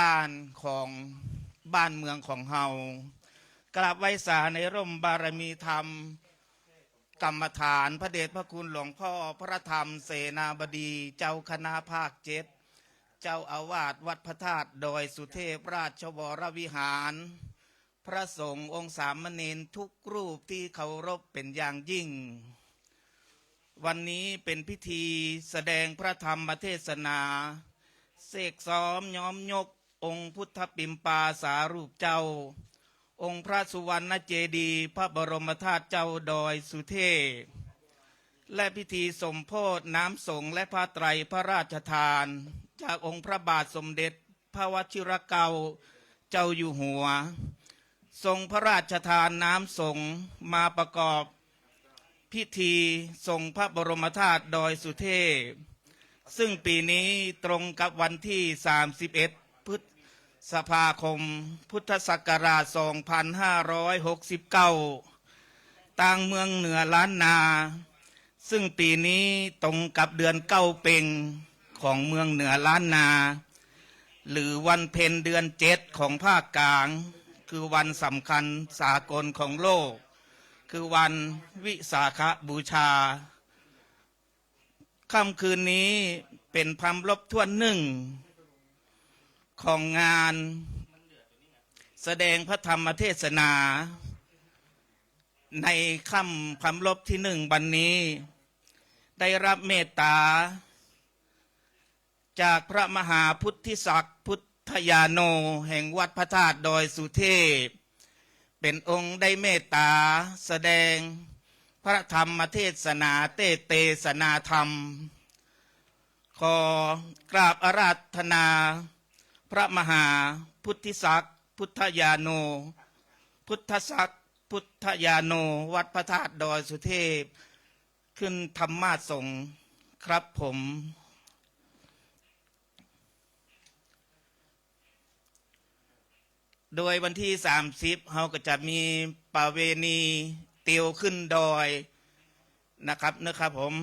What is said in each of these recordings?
การของบ้านเมืองของเฮากราบไหว้สาในร่มบารมีธรรมกรรมฐานพระเดชพระคุณหลวงพ่อพระธรรมเสนาบดีเจ้าคณะภาคเจ็ดเจ้าอาวาสวัดพระธาตุดอยสุเทพราชวรวิหารพระสงฆ์องค์สามเณรทุกรูปที่เคารพเป็นอย่างยิ่งวันนี้เป็นพิธีแสดงพระธรรมเทศนาเสกซ้อมย้อมยกองค์พุทธปิมปาสารูปเจ้าองค์พระสุวรรณเจดีย์พระบรมธาตุเจ้าดอยสุเทพและพิธีสมโภชน้ำสงฆ์และผ้าไตรพระราชทานจากองค์พระบาทสมเด็จพระวชิรเกล้าเจ้าอยู่หัวทรงพระราชทานน้ำสงฆ์มาประกอบพิธีทรงพระบรมธาตุดอยสุเทพซึ่งปีนี้ตรงกับวันที่31 พฤษภาคมพุทธศักราช2569ต่างเมืองเหนือล้านนาซึ่งปีนี้ตรงกับเดือนเก้าเพ็ญของเมืองเหนือล้านนาหรือวันเพ็ญเดือน7ของภาคกลางคือวันสำคัญสากลของโลกคือวันวิสาขบูชาค่ำคืนนี้เป็นพรำลบถ้วนหนึ่งของงานแสดงพระธรรมเทศนาในค่ำพรำลบที่หนึ่งวันนี้ได้รับเมตตาจากพระมหาพุทธิศักดิ์พุทธยาโนแห่งวัดพระธาตุดอยสุเทพเป็นองค์ได้เมตตาแสดงพระธรรมเทศนาเตศนาธรรมขอกราบอาราธนาพระมหาพุทธิศักดิ์พุทธยาโนพุทธศักดิ์พุทธยาโนวัดพระธาตุดอยสุเทพขึ้นธรรมาสงฆ์ครับผมโดยวันที่30เราก็จะมีประเวณีเตียวขึ้นดอยนะครับผม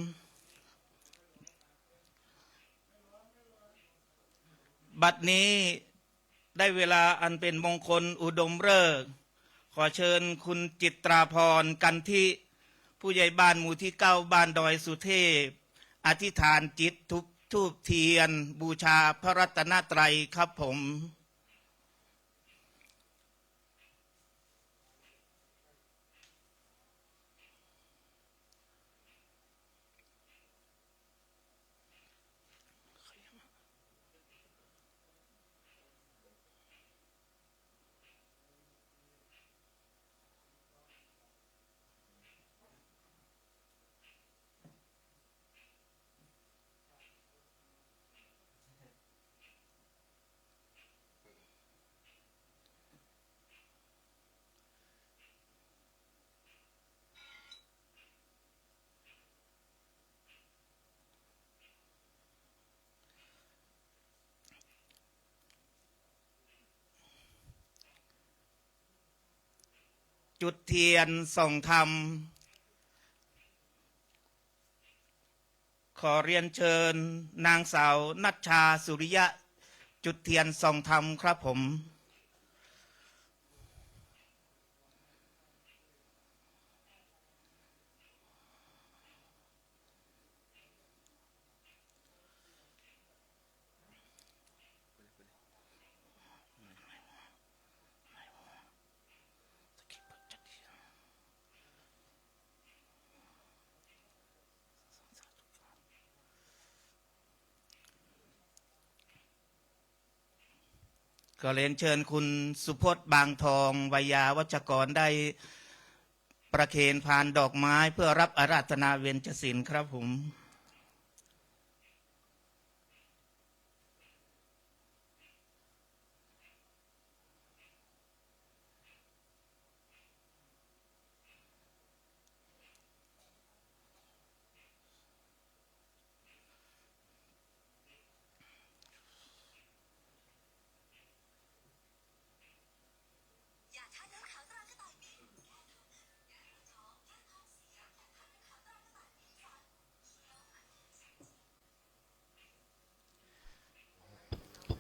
บัดนี้ได้เวลาอันเป็นมงคลอุดมฤกษ์ขอเชิญคุณจิตราพรกันทิผู้ใหญ่บ้านหมู่ที่9บ้านดอยสุเทพอธิษฐานจิตทุบธูปเทียนบูชาพระรัตนตรัยครับผมจุดเทียนส่องธรรมขอเรียนเชิญนางสาวนัชชาสุริยะจุดเทียนส่องธรรมครับผมก็เรียนเชิญคุณสุพจน์บางทองวิยาวัจกรได้ประเคนพานดอกไม้เพื่อรับอาราธนาเวญจศิลป์ครับผม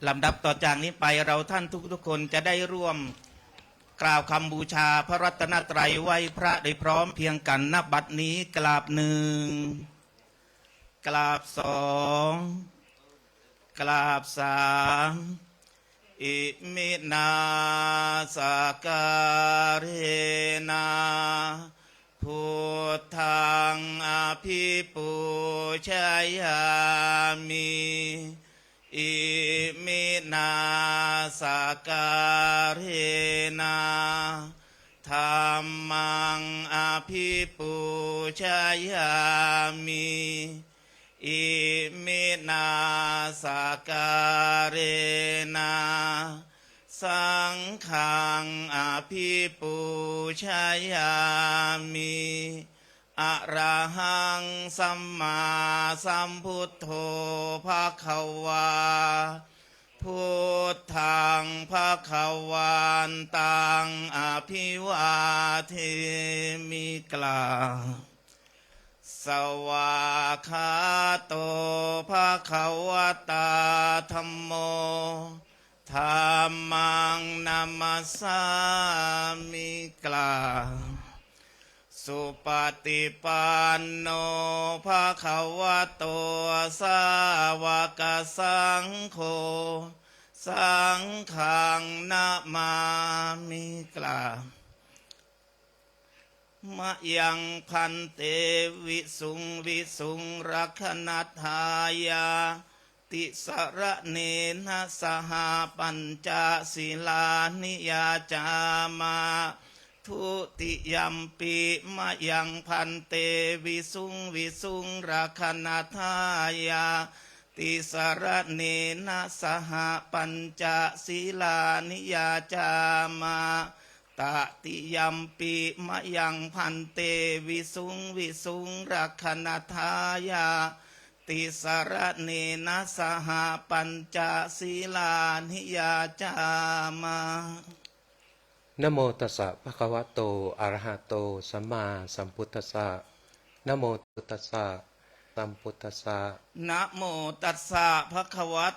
ลำดับต่อจากนี้ไปเราท่านทุกๆคนจะได้ร่วมกล่าวคำบูชาพระรัตนตรัยไหว้พระได้พร้อมเพรียงกันณบัดนี้กราบหนึ่งกราบสองกราบสามอิมินาสการเรนาพุทธังอภิปูชยามิอิมินาสการเรนาธัมมังอภิปูชยามิอิมินาสการเรนาสังฆังอภิปูชยามิอะระหังสัมมาสัมพุทโธภควาพุทธังภควันตังอภิวาเทมิกล่าวสวากขาโตภควตาธัมโมธัมมังนัมมัสสามิกล่าวสุปฏิปันโนภควโตสาวกสังโฆสังฆังนะมามิกล่าวมะยังพันเตวิสุงวิสุงรักขณทายาติสระเนนะสหปัญจศีลานิยาจามาทุติยัมปิมะยังพันเตวิสุงวิสุงรักขณทายาติสระเนนะสหปัญจศีลานิยาจามาตติยัมปิมะยังพันเตวิสุงวิสุงรักขณทายาติสระเนนะสหปัญจศีลานิยาจามานะโมตัสสะภะคะวะโตอะระหะโตสัมมาสัมพุทธัสสะนะโมตัสสะสัมพุทธัสสะนะโมตัสสะภะคะวะ